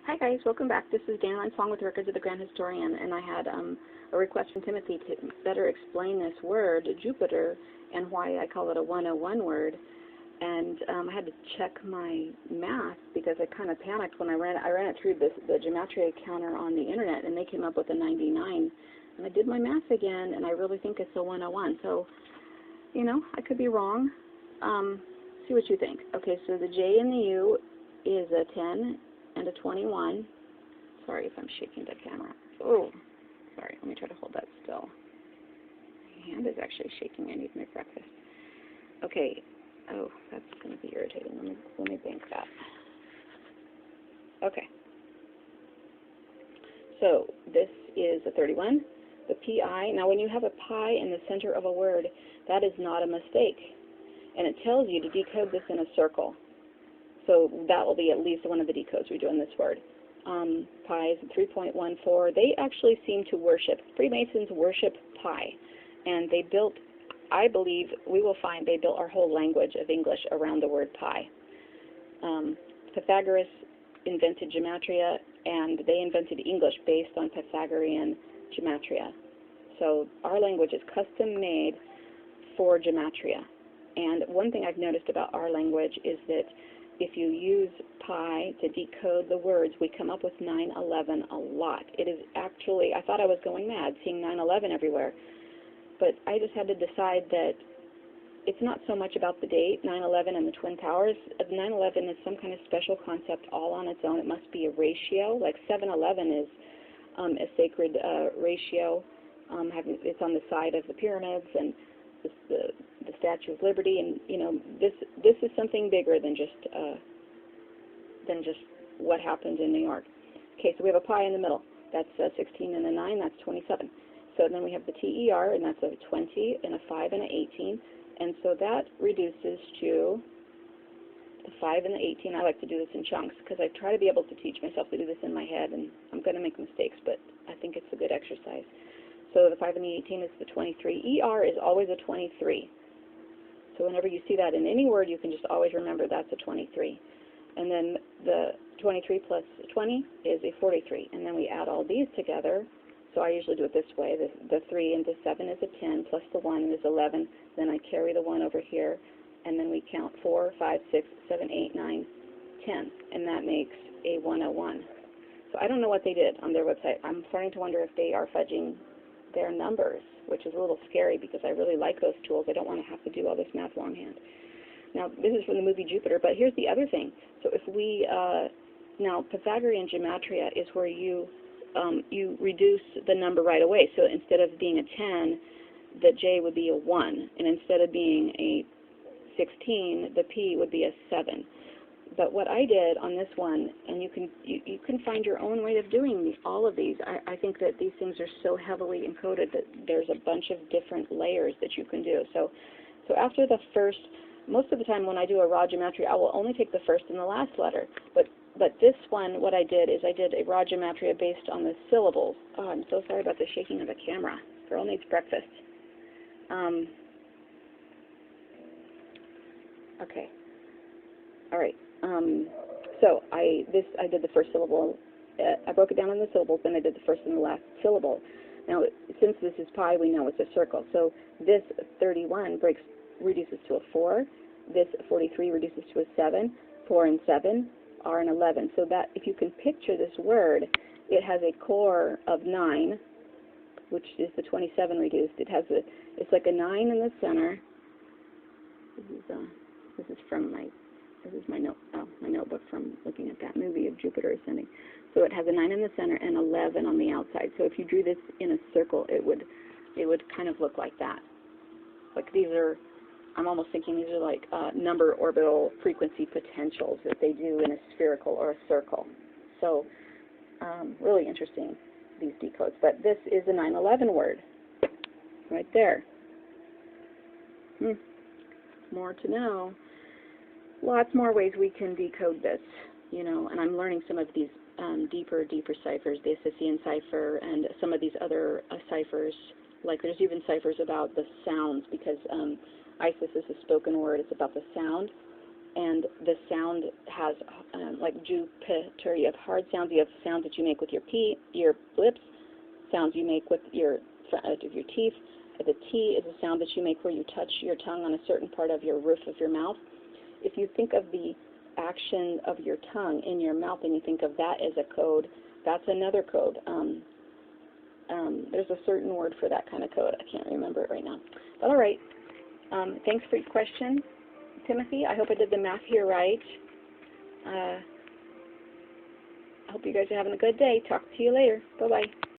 Hi guys, welcome back. This is Dana Song with Records of the Grand Historian, and I had a request from Timothy to better explain this word, Jupiter, and why I call it a 101 word. And I had to check my math because I kind of panicked when I ran it through the gematria counter on the internet, and they came up with a 99. And I did my math again, and I really think it's a 101. So, you know, I could be wrong. See what you think. Okay, so the J and the U is a 10 and a 21. Sorry if I'm shaking the camera. Oh, sorry. Let me try to hold that still. My hand is actually shaking. I need my breakfast. Okay. Oh, that's going to be irritating. Let me bank that. Okay. So this is a 31. The PI. Now, when you have a pi in the center of a word, that is not a mistake. And it tells you to decode this in a circle. So that will be at least one of the decodes we do in this word. Pi is 3.14. They actually seem to worship, Freemasons worship pi. And they built, I believe, we will find they built our whole language of English around the word pi. Pythagoras invented gematria, and they invented English based on Pythagorean gematria. So our language is custom made for gematria. And one thing I've noticed about our language is that if you use pi to decode the words, we come up with 911 a lot. It is actually, I thought I was going mad seeing 911 everywhere, but I just had to decide that it's not so much about the date, 911 and the Twin Towers. 911 is some kind of special concept all on its own. It must be a ratio, like 711 is a sacred ratio. It's on the side of the pyramids, and the Statue of Liberty, and you know, this is something bigger than just what happened in New York. Okay, so we have a pi in the middle. That's 16 and a 9. That's 27. So then we have the TER, and that's a 20 and a 5 and an 18, and so that reduces to the 5 and the 18. I like to do this in chunks because I try to be able to teach myself to do this in my head, and I'm going to make mistakes, but I think it's a good exercise. So the 5 and the 18 is the 23. ER is always a 23. So whenever you see that in any word, you can just always remember that's a 23. And then the 23 plus 20 is a 43. And then we add all these together. So I usually do it this way. The 3 into 7 is a 10, plus the 1 is 11. Then I carry the 1 over here, and then we count 4, 5, 6, 7, 8, 9, 10. And that makes a 101. So I don't know what they did on their website. I'm starting to wonder if they are fudging their numbers, which is a little scary because I really like those tools. I don't want to have to do all this math longhand. Now, this is from the movie Jupiter, but here's the other thing. So if we, now Pythagorean gematria is where you reduce the number right away. So instead of being a 10, the J would be a 1, and instead of being a 16, the P would be a 7. But what I did on this one, and you can find your own way of doing all of these. I think that these things are so heavily encoded that there's a bunch of different layers that you can do. So after the first, most of the time when I do a raw gematria, I will only take the first and the last letter. But this one, what I did is I did a raw gematria based on the syllables. Oh, I'm so sorry about the shaking of the camera. Girl needs breakfast. Okay. All right. So I did the first syllable. I broke it down in the syllables, then I did the first and the last syllable. Now, since this is pi, we know it's a circle. So this 31 reduces to a 4. This 43 reduces to a 7. 4 and 7 are an 11. So that, if you can picture this word, it has a core of 9, which is the 27 reduced. It's like a 9 in the center. This is from my notebook from looking at that movie of Jupiter Ascending. So it has a 9 in the center and 11 on the outside. So if you drew this in a circle, it would kind of look like that. Like these are, I'm almost thinking these are like number orbital frequency potentials that they do in a spherical or a circle. So really interesting, these decodes. But this is a 911 word right there. More to know. Lots more ways we can decode this, you know, and I'm learning some of these deeper ciphers, the Assisian cipher and some of these other ciphers. Like there's even ciphers about the sounds, because Isis is a spoken word. It's about the sound. and the sound has, like Jupiter, you have hard sounds, you have sounds that you make with your lips, sounds you make with your teeth. The T is a sound that you make where you touch your tongue on a certain part of your roof of your mouth. If you think of the action of your tongue in your mouth and you think of that as a code, that's another code. There's a certain word for that kind of code. I can't remember it right now. But all right. Thanks for your question, Timothy. I hope I did the math here right. I hope you guys are having a good day. Talk to you later. Bye-bye.